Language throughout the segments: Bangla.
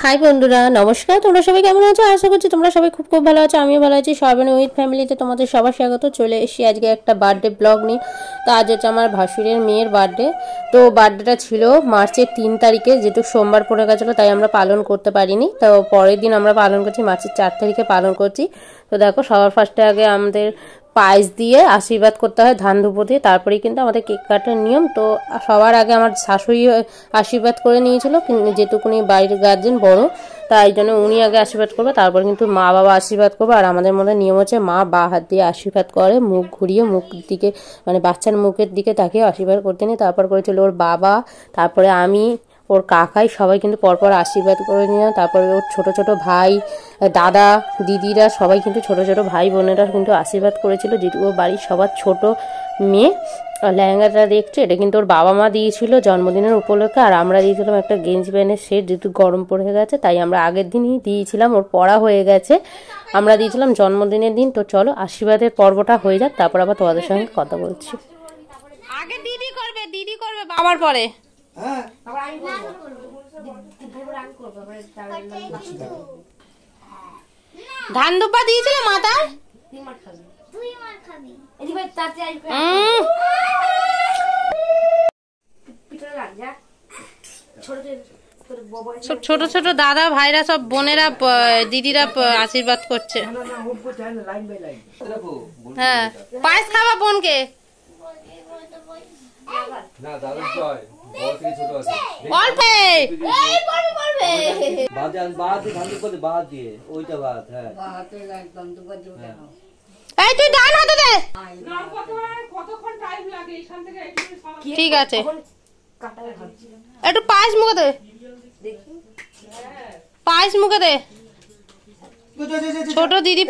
হাই বন্ধুরা, নমস্কার। তোমরা সবাই কেমন আছো? আশা করছি তোমরা সবাই খুব খুব ভালো আছো। আমিও ভালো আছি। সর্বনে উইথ ফ্যামিলিতে তোমাদের সবার স্বাগত। চলে এসেছি আজকে একটা বার্থডে ব্লগ নিয়ে। তো আজ হচ্ছে আমার ভাসুরের মেয়ের বার্থডে। তো বার্থডেটা ছিল মার্চের 3 তারিখে, যেহেতু সোমবার পড়ে গেছিলো তাই আমরা পালন করতে পারিনি। তো পরের দিন আমরা পালন করছি, মার্চের 4 তারিখে পালন করছি। তো দেখো, সবার ফার্স্টে আগে আমাদের পায়েস দিয়ে আশীর্বাদ করতে হয়, ধান ধুপো দিয়ে, তারপরেই কিন্তু আমাদের কেক কাটার নিয়ম। তো সবার আগে আমার শাশুড়ি আশীর্বাদ করে নিয়েছিল, যেটুকুনি বাড়ির গার্জেন বড়, তাই জন্য উনি আগে আশীর্বাদ করবে, তারপর কিন্তু মা বাবা আশীর্বাদ করবে। আর আমাদের মধ্যে নিয়ম হচ্ছে মা বা হাত দিয়ে আশীর্বাদ করে, মুখ ঘুরিয়ে মুখ দিকে মানে বাচ্চার মুখের দিকে তাকিয়ে আশীর্বাদ করতে নিয়ে তারপর করেছিল ওর বাবা, তারপরে আমি, ওর কাকাই, সবাই কিন্তু পরপর আশীর্বাদ করে নিলাম। তারপরে ওর ছোট ছোট ভাই, দাদা, দিদিরা, সবাই কিন্তু ছোট ছোট ভাই বোনেরা কিন্তু আশীর্বাদ করেছিল, যেহেতু ওর বাড়ির সবার ছোট মেয়ে। লেহেঙ্গাটা দেখছো, এটা কিন্তু ওর বাবা মা দিয়েছিল জন্মদিনের উপলক্ষে, আর আমরা দিয়েছিলাম একটা গেঞ্জি প্যান্টের সেট, যেহেতু গরম পড়ে গেছে তাই আমরা আগের দিনই দিয়েছিলাম, ওর পড়া হয়ে গেছে, আমরা দিয়েছিলাম জন্মদিনের দিন। তো চলো আশীর্বাদের পর্বটা হয়ে যাক, তারপর আবার তোমাদের সঙ্গে কথা বলছি। আগে দিদি করবে বাবার পরে। ধান দুপা দিয়েছিল মাথায়। সব ছোট ছোট দাদা ভাইরা, সব বোনেরা, দিদিরা আশীর্বাদ করছে। হ্যাঁ, পায়েস খাওয়া বোনকে। ঠিক আছে, একটু পায়েস মুখে দে, পায়েস মুখে দে। ছোট দিদি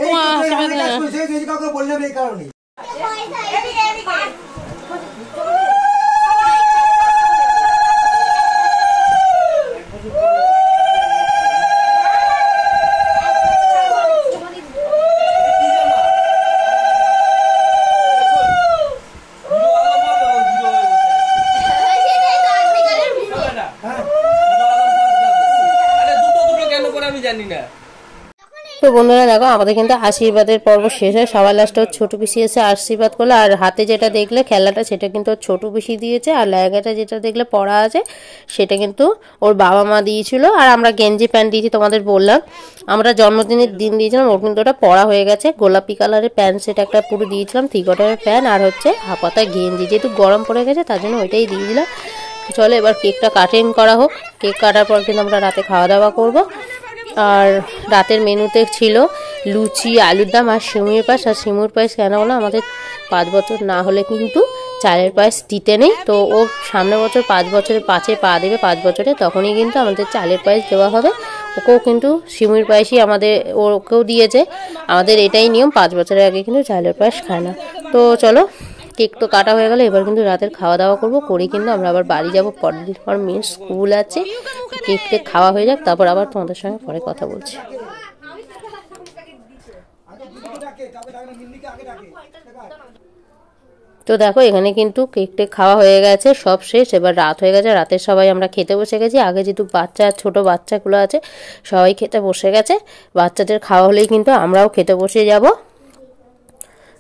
তো বন্ধুরা দেখো, আমাদের কিন্তু আশীর্বাদের পর্ব শেষ হয়। সবার লাস্টে ওর ছোট পিসি এসে আশীর্বাদ করলো, আর হাতে যেটা দেখলে খেলাটা সেটা কিন্তু ওর ছোট পিসি দিয়েছে, আর লেহেঙ্গাটা যেটা দেখলে পরা আছে সেটা কিন্তু ওর বাবা মা দিয়েছিল, আর আমরা গেঞ্জি প্যান্ট দিয়েছি, তোমাদের বললাম আমরা জন্মদিনের দিন দিয়েছিলাম। ওর কিন্তু ওটা পরা হয়ে গেছে, গোলাপি কালারের প্যান্ট সেটা একটা পুরো দিয়েছিলাম, 3 কোয়ার্টারের প্যান্ট, আর হচ্ছে হাফাতা গেঞ্জি, যেহেতু গরম পড়ে গেছে তার জন্য ওইটাই দিয়েছিলাম। চলো এবার কেকটা কাটিং করা হোক। কেক কাটার পর কিন্তু আমরা রাতে খাওয়া দাওয়া করবো। আর রাতের মেনুতে ছিল লুচি, আলুর দম আর সিমুইয়ের পায়েস। আর সিমুইর পায়েস কেন হলো, আমাদের 5 বছর না হলে কিন্তু চালের পায়েস দিতে নেই। তো ও সামনের বছর 5 বছরে 5-এ পা দেবে, 5 বছরে, তখনই কিন্তু আমাদের চালের পায়েস দেওয়া হবে। ওকেও কিন্তু সিমুইর পায়েসই আমাদের ওকেও দিয়েছে। আমাদের এটাই নিয়ম, 5 বছরের আগে কিন্তু চালের পায়েস খায় না। তো চলো, কেক তো কাটা হয়ে গেল, এবার কিন্তু রাতের খাওয়া দাওয়া করবো, করে কিন্তু আমরা আবার বাড়ি যাবো। পরের দিন পর মেয়ের স্কুল আছে। কেক টেক খাওয়া হয়ে যাক, তারপর আবার তোমাদের সঙ্গে পরে কথা বলছি। তো দেখো, এখানে কিন্তু কেক টেক খাওয়া হয়ে গেছে, সব শেষ, এবার রাত হয়ে গেছে। রাতের সবাই আমরা খেতে বসে গেছি। আগে যেহেতু বাচ্চা, ছোট বাচ্চাগুলো আছে, সবাই খেতে বসে গেছে। বাচ্চাদের খাওয়া হলেই কিন্তু আমরাও খেতে বসে যাব।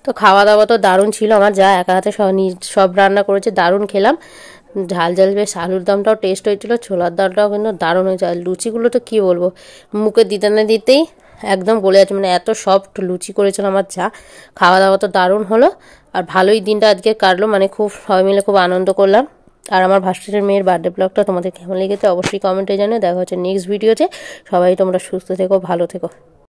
তো খাওয়া দাওয়া তো দারুণ ছিল, আমার যা একা হাতে সব রান্না করেছে, দারুণ খেলাম। ঝাল ঝাল বেশ, আলুর দমটাও টেস্ট হয়েছিল, ছোলার ডালটাও কিন্তু দারুণ হয়েছে। আর লুচিগুলো তো কী বলবো, মুখে দিতে না দিতেই একদম গলে যাচ্ছে, মানে এত সফট লুচি করেছিল আমার যা। খাওয়া দাওয়া তো দারুণ হলো, আর ভালোই দিনটা আজকে কাটলো, মানে খুব সবাই মিলে খুব আনন্দ করলাম। আর আমার ভাসুরের মেয়ের বার্থডে ব্লগটা তোমাদের কেমন লেগেছে অবশ্যই কমেন্টে জানিও। দেখা হচ্ছে নেক্সট ভিডিওতে। সবাই তোমরা সুস্থ থেকো, ভালো থেকো।